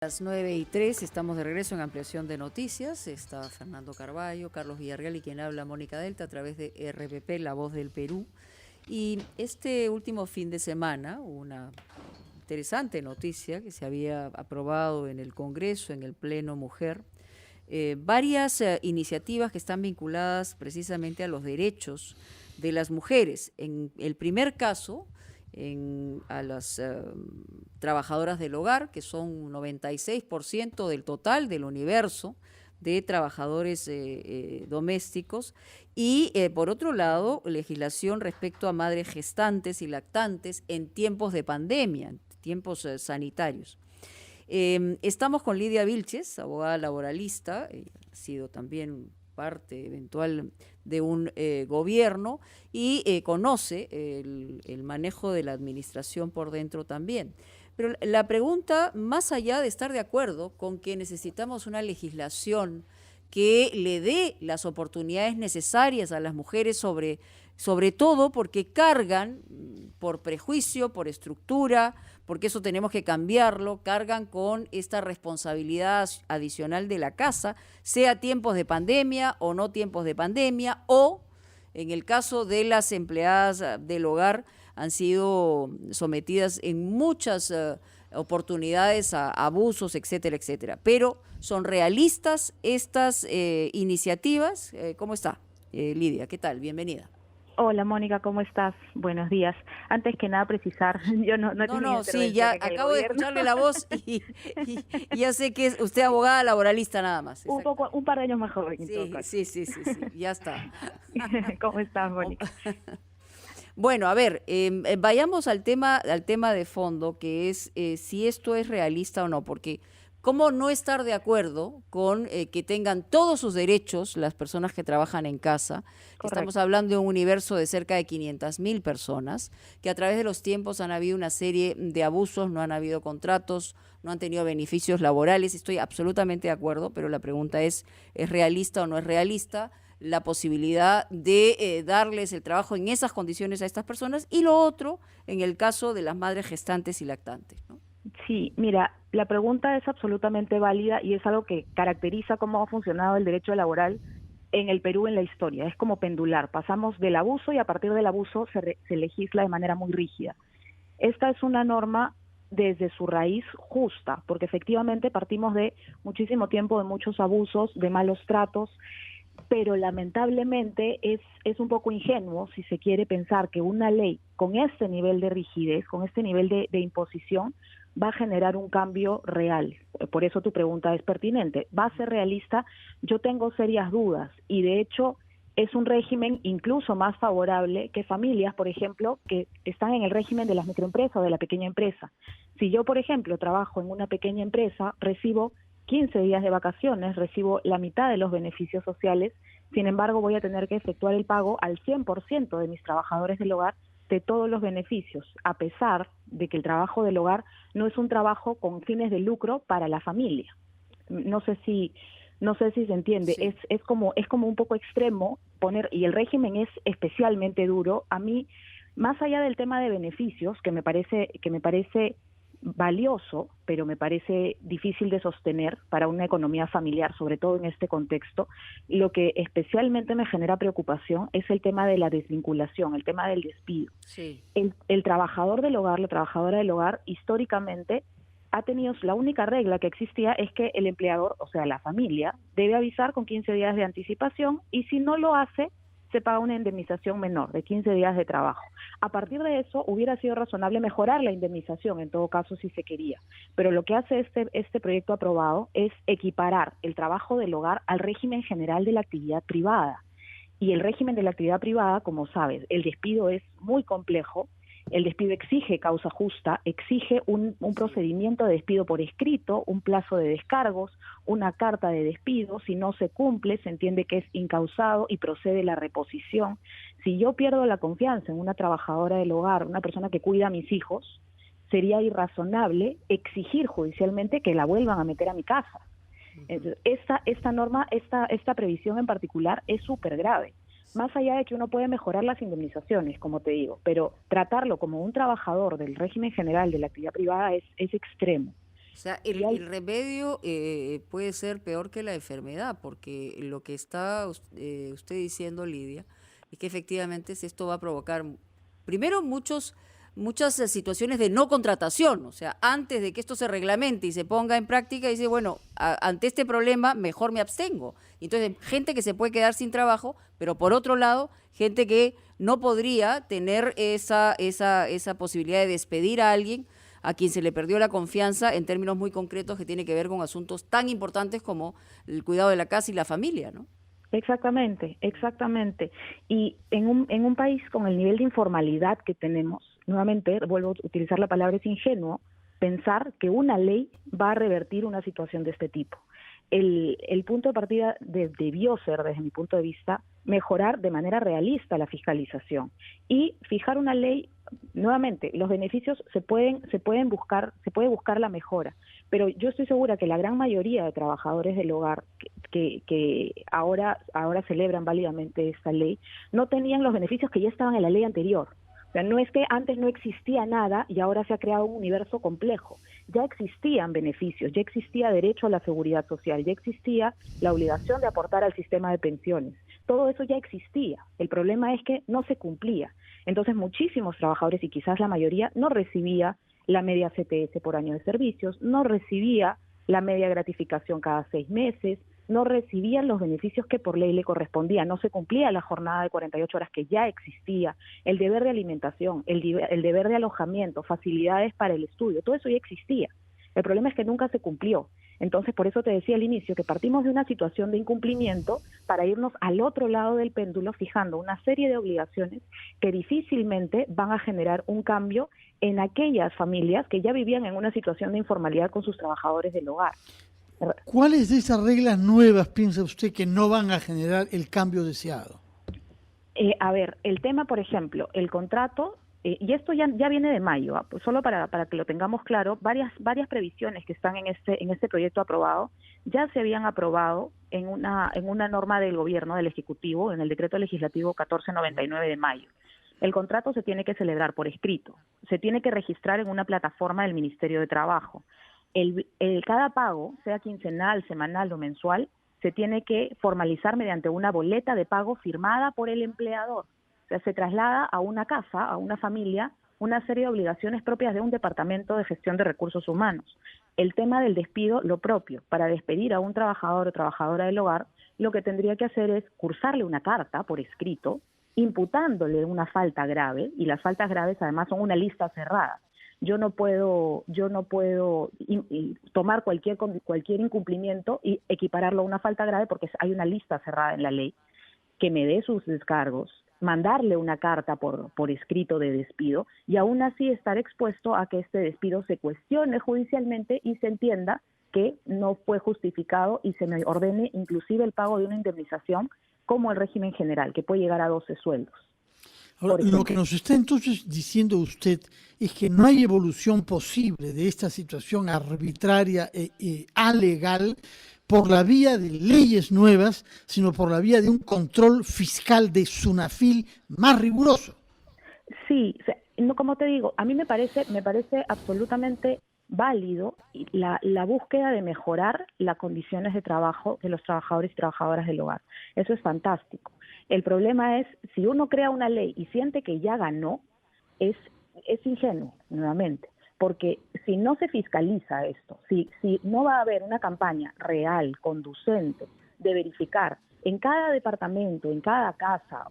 Las 9:03 estamos de regreso en Ampliación de Noticias. Está Fernando Carballo, Carlos Villarreal y quien habla Mónica Delta a través de RPP, La Voz del Perú. Y este último fin de semana, una interesante noticia que se había aprobado en el Congreso, en el Pleno Mujer, varias iniciativas que están vinculadas precisamente a los derechos de las mujeres. En el primer caso, a las trabajadoras del hogar, que son 96% del total del universo de trabajadores domésticos, y por otro lado, legislación respecto a madres gestantes y lactantes en tiempos de pandemia, en tiempos sanitarios. Estamos con Lidia Vilches, abogada laboralista, ha sido también parte eventual de un gobierno y conoce el manejo de la administración por dentro también. Pero la pregunta, más allá de estar de acuerdo con que necesitamos una legislación que le dé las oportunidades necesarias a las mujeres, sobre todo porque cargan por prejuicio, por estructura, porque eso tenemos que cambiarlo, cargan con esta responsabilidad adicional de la casa, sea tiempos de pandemia o no tiempos de pandemia, o en el caso de las empleadas del hogar, han sido sometidas en muchas oportunidades a abusos, etcétera, etcétera. Pero son realistas estas iniciativas. ¿Cómo está, Lidia? ¿Qué tal? Bienvenida. Hola Mónica, ¿cómo estás? Buenos días. Antes que nada precisar, yo no he tenido Sí, intervención ya en el acabo de gobierno. escucharle la voz y ya sé que es usted abogada laboralista nada más. Un par de años más joven en todo Sí, caso. sí, ya está. ¿Cómo estás, Mónica? Bueno, a ver, vayamos al tema de fondo, que es si esto es realista o no, porque ¿cómo no estar de acuerdo con que tengan todos sus derechos las personas que trabajan en casa? Estamos Correcto. hablando de un universo de cerca de 500.000 personas, que a través de los tiempos han habido una serie de abusos, no han habido contratos, no han tenido beneficios laborales. Estoy absolutamente de acuerdo, pero la pregunta ¿es realista o no es realista la posibilidad de darles el trabajo en esas condiciones a estas personas? Y lo otro, en el caso de las madres gestantes y lactantes, ¿no? Sí, mira, la pregunta es absolutamente válida y es algo que caracteriza cómo ha funcionado el derecho laboral en el Perú en la historia. Es como pendular, pasamos del abuso y a partir del abuso se legisla de manera muy rígida. Esta es una norma desde su raíz justa, porque efectivamente partimos de muchísimo tiempo de muchos abusos, de malos tratos, pero lamentablemente es un poco ingenuo si se quiere pensar que una ley con este nivel de rigidez, con este nivel de imposición, va a generar un cambio real. Por eso tu pregunta es pertinente. ¿Va a ser realista? Yo tengo serias dudas y de hecho es un régimen incluso más favorable que familias, por ejemplo, que están en el régimen de las microempresas o de la pequeña empresa. Si yo, por ejemplo, trabajo en una pequeña empresa, recibo 15 días de vacaciones, recibo la mitad de los beneficios sociales, sin embargo voy a tener que efectuar el pago al 100% de mis trabajadores del hogar de todos los beneficios, a pesar de que el trabajo del hogar no es un trabajo con fines de lucro para la familia. No sé si se entiende, Sí. es como un poco extremo poner, y el régimen es especialmente duro. A mí, más allá del tema de beneficios, que me parece valioso, pero me parece difícil de sostener para una economía familiar, sobre todo en este contexto, lo que especialmente me genera preocupación es el tema de la desvinculación, el tema del despido. Sí. El trabajador del hogar, la trabajadora del hogar, históricamente ha tenido, la única regla que existía es que el empleador, o sea, la familia, debe avisar con 15 días de anticipación y si no lo hace, se paga una indemnización menor de 15 días de trabajo. A partir de eso, hubiera sido razonable mejorar la indemnización, en todo caso, si se quería. Pero lo que hace este proyecto aprobado es equiparar el trabajo del hogar al régimen general de la actividad privada. Y el régimen de la actividad privada, como sabes, el despido es muy complejo. El despido exige causa justa, exige un procedimiento de despido por escrito, un plazo de descargos, una carta de despido. Si no se cumple, se entiende que es incausado y procede la reposición. Si yo pierdo la confianza en una trabajadora del hogar, una persona que cuida a mis hijos, sería irrazonable exigir judicialmente que la vuelvan a meter a mi casa. Esta norma, esta previsión en particular es súper grave. Más allá de que uno puede mejorar las indemnizaciones, como te digo, pero tratarlo como un trabajador del régimen general de la actividad privada es extremo. O sea, Y hay el remedio puede ser peor que la enfermedad, porque lo que está usted diciendo, Lidia, es que efectivamente esto va a provocar, primero, muchas situaciones de no contratación. O sea, antes de que esto se reglamente y se ponga en práctica, dice, bueno, ante este problema mejor me abstengo. Entonces, gente que se puede quedar sin trabajo, pero por otro lado, gente que no podría tener esa posibilidad de despedir a alguien a quien se le perdió la confianza en términos muy concretos que tiene que ver con asuntos tan importantes como el cuidado de la casa y la familia, ¿no? exactamente, exactamente. Y en un país con el nivel de informalidad que tenemos, nuevamente vuelvo a utilizar la palabra, es ingenuo pensar que una ley va a revertir una situación de este tipo. El punto de partida debió ser, desde mi punto de vista, mejorar de manera realista la fiscalización y fijar una ley. Nuevamente, los beneficios se puede buscar la mejora, pero yo estoy segura que la gran mayoría de trabajadores del hogar que ahora celebran válidamente esta ley no tenían los beneficios que ya estaban en la ley anterior. O sea, no es que antes no existía nada y ahora se ha creado un universo complejo. Ya existían beneficios, ya existía derecho a la seguridad social, ya existía la obligación de aportar al sistema de pensiones. Todo eso ya existía. El problema es que no se cumplía. Entonces, muchísimos trabajadores, y quizás la mayoría, no recibía la media CTS por año de servicios, no recibía la media gratificación cada 6 meses, no recibían los beneficios que por ley le correspondían, no se cumplía la jornada de 48 horas que ya existía, el deber de alimentación, el deber de alojamiento, facilidades para el estudio, todo eso ya existía. El problema es que nunca se cumplió. Entonces, por eso te decía al inicio que partimos de una situación de incumplimiento para irnos al otro lado del péndulo, fijando una serie de obligaciones que difícilmente van a generar un cambio en aquellas familias que ya vivían en una situación de informalidad con sus trabajadores del hogar. ¿Cuáles de esas reglas nuevas piensa usted que no van a generar el cambio deseado? A ver, el tema, por ejemplo, el contrato, y esto ya viene de mayo, pues solo para que lo tengamos claro, varias previsiones que están en este proyecto aprobado ya se habían aprobado en una norma del gobierno, del Ejecutivo, en el decreto legislativo 1499 de mayo. El contrato se tiene que celebrar por escrito, se tiene que registrar en una plataforma del Ministerio de Trabajo. Cada pago, sea quincenal, semanal o mensual, se tiene que formalizar mediante una boleta de pago firmada por el empleador. O sea, se traslada a una casa, a una familia, una serie de obligaciones propias de un departamento de gestión de recursos humanos. El tema del despido, lo propio. Para despedir a un trabajador o trabajadora del hogar, lo que tendría que hacer es cursarle una carta por escrito, imputándole una falta grave, y las faltas graves además son una lista cerrada. Yo no puedo tomar cualquier incumplimiento y equipararlo a una falta grave porque hay una lista cerrada en la ley que me dé sus descargos, mandarle una carta por escrito de despido y aún así estar expuesto a que este despido se cuestione judicialmente y se entienda que no fue justificado y se me ordene inclusive el pago de una indemnización como el régimen general, que puede llegar a 12 sueldos. Ahora, lo que nos está entonces diciendo usted es que no hay evolución posible de esta situación arbitraria e alegal por la vía de leyes nuevas, sino por la vía de un control fiscal de SUNAFIL más riguroso. Sí, no, como te digo, a mí me parece absolutamente válido la búsqueda de mejorar las condiciones de trabajo de los trabajadores y trabajadoras del hogar. Eso es fantástico. El problema es, si uno crea una ley y siente que ya ganó, es ingenuo, nuevamente, porque si no se fiscaliza esto, si no va a haber una campaña real, conducente, de verificar en cada departamento, en cada casa,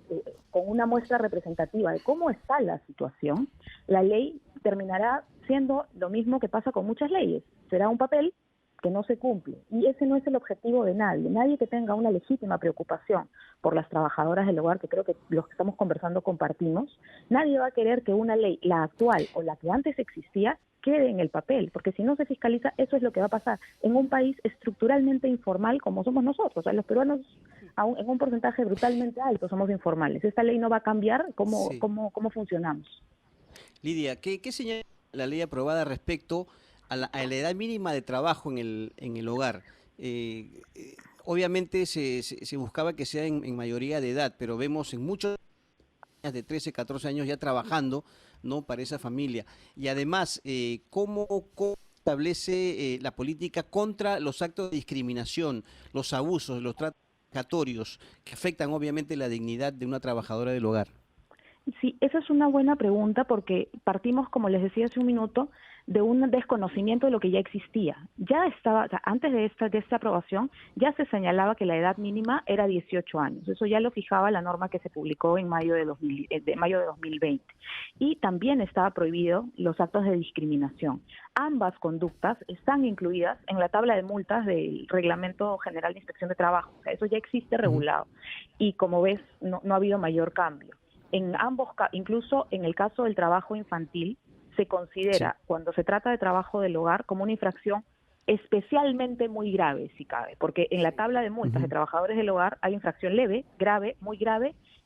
con una muestra representativa de cómo está la situación, la ley terminará siendo lo mismo que pasa con muchas leyes. Será un papel que no se cumple. Y ese no es el objetivo de nadie. Nadie que tenga una legítima preocupación por las trabajadoras del hogar, que creo que los que estamos conversando compartimos, nadie va a querer que una ley, la actual o la que antes existía, quede en el papel, porque si no se fiscaliza, eso es lo que va a pasar en un país estructuralmente informal como somos nosotros. O sea, los peruanos, en un porcentaje brutalmente alto, somos informales. Esta ley no va a cambiar cómo funcionamos. Lidia, ¿qué señala la ley aprobada respecto a la edad mínima de trabajo en el hogar? Obviamente se buscaba que sea en mayoría de edad, pero vemos en muchos de 13, 14 años ya trabajando, ¿no?, para esa familia. Y además, ¿cómo establece la política contra los actos de discriminación, los abusos, los tratos vejatorios que afectan obviamente la dignidad de una trabajadora del hogar? Sí, esa es una buena pregunta porque partimos, como les decía hace un minuto, de un desconocimiento de lo que ya existía. Ya estaba, o sea, antes de esta aprobación, ya se señalaba que la edad mínima era 18 años. Eso ya lo fijaba la norma que se publicó en mayo de 2020. Y también estaba prohibido los actos de discriminación. Ambas conductas están incluidas en la tabla de multas del Reglamento General de Inspección de Trabajo. O sea, eso ya existe regulado. Y como ves, no ha habido mayor cambio. En ambos, incluso en el caso del trabajo infantil, se considera, cuando se trata de trabajo del hogar, como una infracción especialmente muy grave, si cabe, porque en la tabla de multas de trabajadores del hogar hay infracción leve, grave,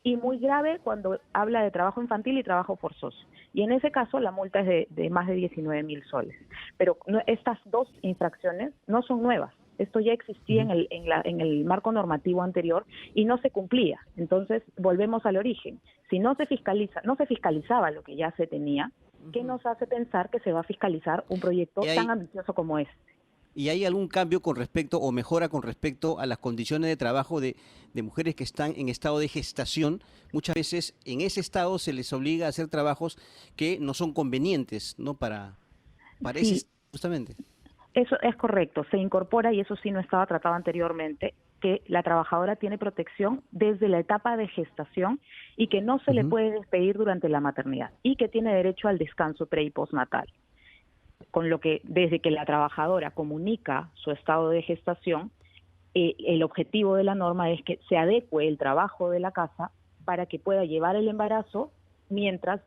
y muy grave cuando habla de trabajo infantil y trabajo forzoso. Y en ese caso la multa es de más de 19.000 soles. Pero estas dos infracciones no son nuevas. Esto ya existía en el marco normativo anterior y no se cumplía. Entonces, volvemos al origen. Si no se fiscalizaba lo que ya se tenía, ¿qué nos hace pensar que se va a fiscalizar un proyecto tan ambicioso como este? ¿Y hay algún cambio con respecto o mejora con respecto a las condiciones de trabajo de mujeres que están en estado de gestación? Muchas veces en ese estado se les obliga a hacer trabajos que no son convenientes, ¿no? Para ese, justamente. Eso es correcto, se incorpora, y eso sí no estaba tratado anteriormente, que la trabajadora tiene protección desde la etapa de gestación y que no se le puede despedir durante la maternidad y que tiene derecho al descanso pre y postnatal. Con lo que desde que la trabajadora comunica su estado de gestación, el objetivo de la norma es que se adecue el trabajo de la casa para que pueda llevar el embarazo mientras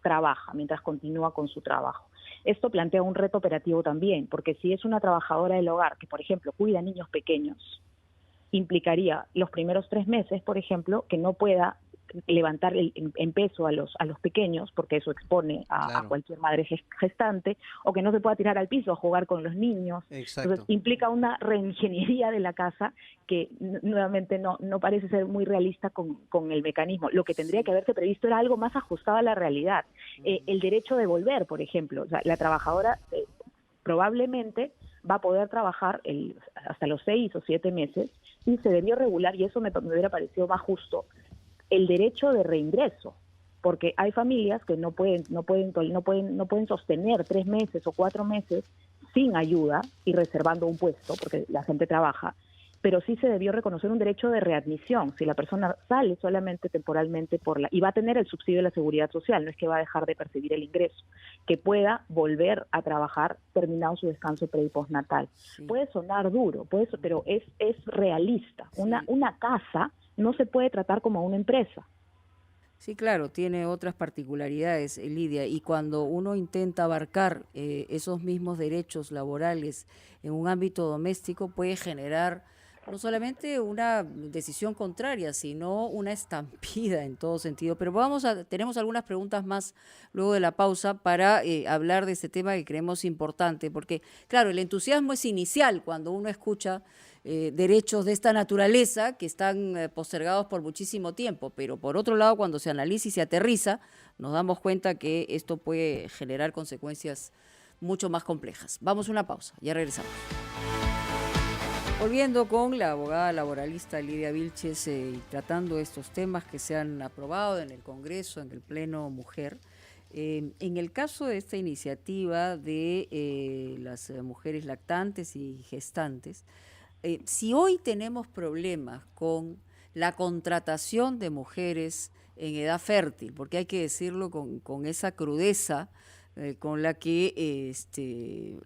trabaja, mientras continúa con su trabajo. Esto plantea un reto operativo también, porque si es una trabajadora del hogar que, por ejemplo, cuida niños pequeños, implicaría los primeros 3 meses, por ejemplo, que no pueda levantar en peso a los pequeños, porque eso expone a cualquier madre gestante, o que no se pueda tirar al piso a jugar con los niños. Exacto. Entonces implica una reingeniería de la casa que nuevamente no parece ser muy realista con el mecanismo. Lo que tendría que haberse previsto era algo más ajustado a la realidad. El derecho de volver, por ejemplo. O sea, la trabajadora probablemente va a poder trabajar hasta los 6 o 7 meses y se debió regular, y eso me hubiera parecido más justo, el derecho de reingreso, porque hay familias que no pueden sostener 3 meses o 4 meses sin ayuda y reservando un puesto, porque la gente trabaja, pero sí se debió reconocer un derecho de readmisión. Si la persona sale solamente temporalmente y va a tener el subsidio de la Seguridad Social, no es que va a dejar de percibir el ingreso, que pueda volver a trabajar terminado su descanso pre y postnatal. Sí. Puede sonar duro, pero es realista. Sí. Una casa no se puede tratar como una empresa. Sí, claro, tiene otras particularidades, Lidia, y cuando uno intenta abarcar esos mismos derechos laborales en un ámbito doméstico puede generar no solamente una decisión contraria, sino una estampida en todo sentido. Pero tenemos algunas preguntas más luego de la pausa para hablar de este tema que creemos importante, porque claro, el entusiasmo es inicial cuando uno escucha derechos de esta naturaleza que están postergados por muchísimo tiempo, pero por otro lado, cuando se analiza y se aterriza, nos damos cuenta que esto puede generar consecuencias mucho más complejas. Vamos a una pausa, ya regresamos. Volviendo con la abogada laboralista Lidia Vilches y tratando estos temas que se han aprobado en el Congreso, en el Pleno Mujer. En el caso de esta iniciativa de las mujeres lactantes y gestantes, si hoy tenemos problemas con la contratación de mujeres en edad fértil, porque hay que decirlo con esa crudeza con la que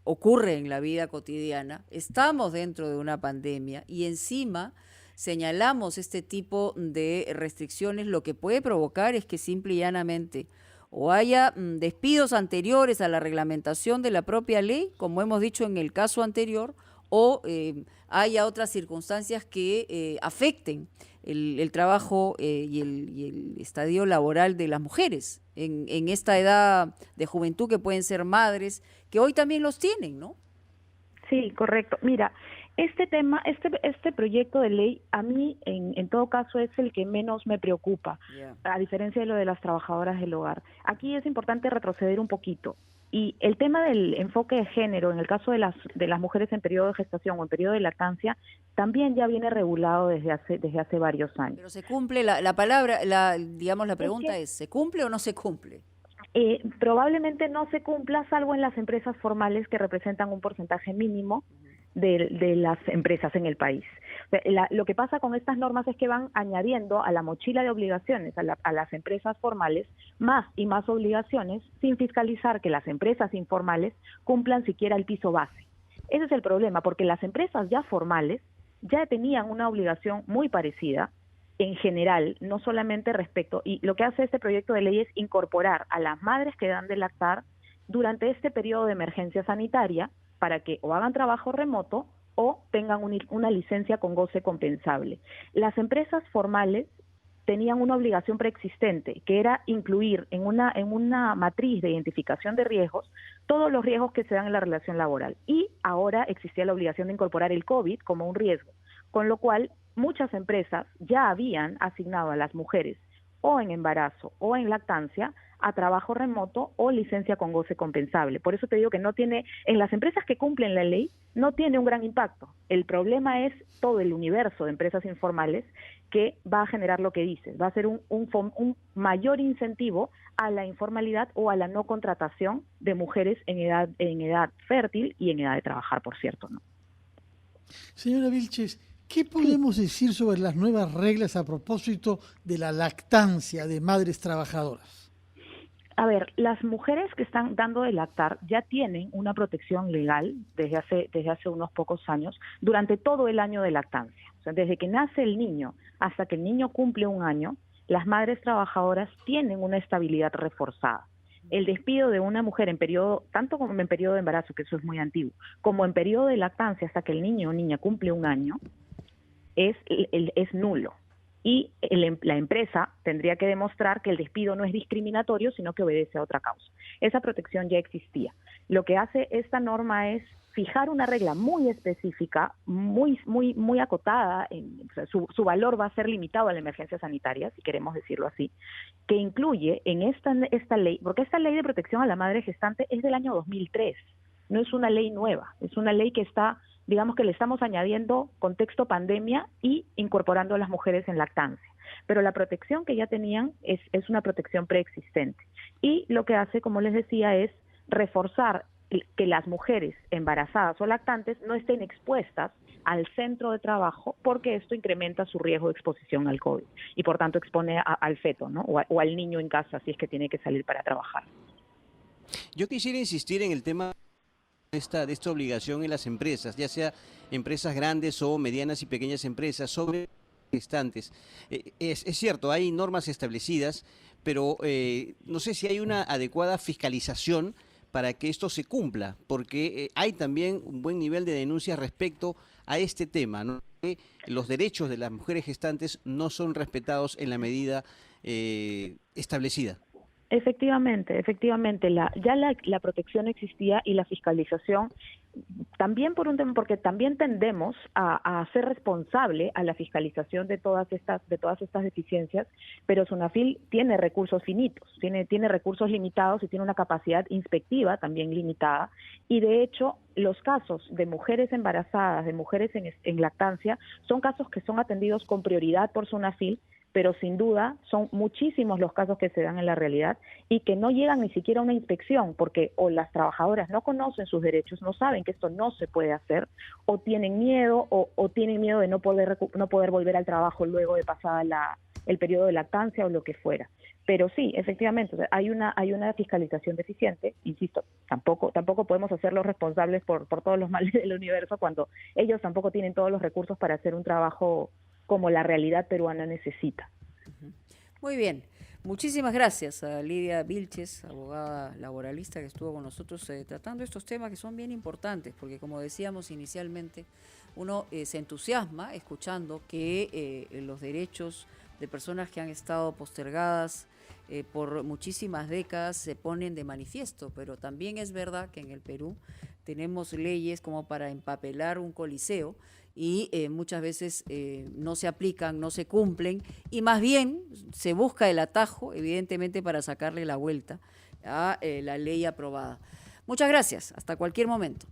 ocurre en la vida cotidiana, estamos dentro de una pandemia y encima señalamos este tipo de restricciones, lo que puede provocar es que simple y llanamente o haya despidos anteriores a la reglamentación de la propia ley, como hemos dicho en el caso anterior, o haya otras circunstancias que afecten el trabajo y el estadio laboral de las mujeres en esta edad de juventud, que pueden ser madres, que hoy también los tienen, ¿no? Sí, correcto. Mira, este tema, este proyecto de ley, a mí en todo caso es el que menos me preocupa, a diferencia de lo de las trabajadoras del hogar. Aquí es importante retroceder un poquito. Y el tema del enfoque de género, en el caso de las mujeres en periodo de gestación o en periodo de lactancia, también ya viene regulado desde hace varios años. Pero se cumple, la palabra, digamos, la pregunta es, ¿se cumple o no se cumple? Probablemente no se cumpla, salvo en las empresas formales que representan un porcentaje mínimo de las empresas en el país. Lo que pasa con estas normas es que van añadiendo a la mochila de obligaciones a las empresas formales más y más obligaciones sin fiscalizar que las empresas informales cumplan siquiera el piso base. Ese es el problema, porque las empresas ya formales ya tenían una obligación muy parecida en general, no solamente respecto, y lo que hace este proyecto de ley es incorporar a las madres que dan de lactar durante este periodo de emergencia sanitaria para que o hagan trabajo remoto o tengan una licencia con goce compensable. Las empresas formales tenían una obligación preexistente, que era incluir en una matriz de identificación de riesgos todos los riesgos que se dan en la relación laboral. Y ahora existía la obligación de incorporar el COVID como un riesgo, con lo cual muchas empresas ya habían asignado a las mujeres o en embarazo o en lactancia a trabajo remoto o licencia con goce compensable. Por eso te digo que no tiene, en las empresas que cumplen la ley, no tiene un gran impacto. El problema es todo el universo de empresas informales que va a generar lo que dices, va a ser un mayor incentivo a la informalidad o a la no contratación de mujeres en edad fértil y en edad de trabajar, por cierto, ¿no? Señora Vilches, ¿qué podemos decir sobre las nuevas reglas a propósito de la lactancia de madres trabajadoras? A ver, las mujeres que están dando de lactar ya tienen una protección legal desde hace unos pocos años durante todo el año de lactancia. O sea, desde que nace el niño hasta que el niño cumple un año, las madres trabajadoras tienen una estabilidad reforzada. El despido de una mujer en periodo, tanto como en periodo de embarazo, que eso es muy antiguo, como en periodo de lactancia hasta que el niño o niña cumple un año, es nulo. Y la empresa tendría que demostrar que el despido no es discriminatorio, sino que obedece a otra causa. Esa protección ya existía. Lo que hace esta norma es fijar una regla muy específica, muy acotada, o sea, su valor va a ser limitado a la emergencia sanitaria, si queremos decirlo así, que incluye en esta ley, porque esta ley de protección a la madre gestante es del año 2003, no es una ley nueva, es una ley que está, digamos que le estamos añadiendo contexto pandemia y incorporando a las mujeres en lactancia. Pero la protección que ya tenían es una protección preexistente. Y lo que hace, como les decía, es reforzar que las mujeres embarazadas o lactantes no estén expuestas al centro de trabajo, porque esto incrementa su riesgo de exposición al COVID y por tanto expone al feto, ¿no? o al niño en casa si es que tiene que salir para trabajar. Yo quisiera insistir en el tema de esta obligación en las empresas, ya sea empresas grandes o medianas y pequeñas empresas, sobre gestantes. Es cierto, hay normas establecidas, pero no sé si hay una adecuada fiscalización para que esto se cumpla, porque hay también un buen nivel de denuncias respecto a este tema, ¿no? Que los derechos de las mujeres gestantes no son respetados en la medida establecida. Efectivamente, la protección existía y la fiscalización también por un tema, porque también tendemos a ser responsable a la fiscalización de todas estas deficiencias, pero SUNAFIL tiene recursos finitos, tiene recursos limitados y tiene una capacidad inspectiva también limitada, y de hecho los casos de mujeres embarazadas, de mujeres en lactancia, son casos que son atendidos con prioridad por SUNAFIL, pero sin duda son muchísimos los casos que se dan en la realidad y que no llegan ni siquiera a una inspección, porque o las trabajadoras no conocen sus derechos, no saben que esto no se puede hacer, o tienen miedo o tienen miedo de no poder volver al trabajo luego de pasada el periodo de lactancia o lo que fuera. Pero sí, efectivamente, hay una fiscalización deficiente, insisto, tampoco podemos hacerlos responsables por todos los males del universo cuando ellos tampoco tienen todos los recursos para hacer un trabajo como la realidad peruana necesita. Muy bien. Muchísimas gracias a Lidia Vilches, abogada laboralista que estuvo con nosotros tratando estos temas que son bien importantes, porque como decíamos inicialmente, uno se entusiasma escuchando que los derechos de personas que han estado postergadas por muchísimas décadas se ponen de manifiesto, pero también es verdad que en el Perú tenemos leyes como para empapelar un coliseo y muchas veces no se aplican, no se cumplen, y más bien se busca el atajo, evidentemente, para sacarle la vuelta a la ley aprobada. Muchas gracias. Hasta cualquier momento.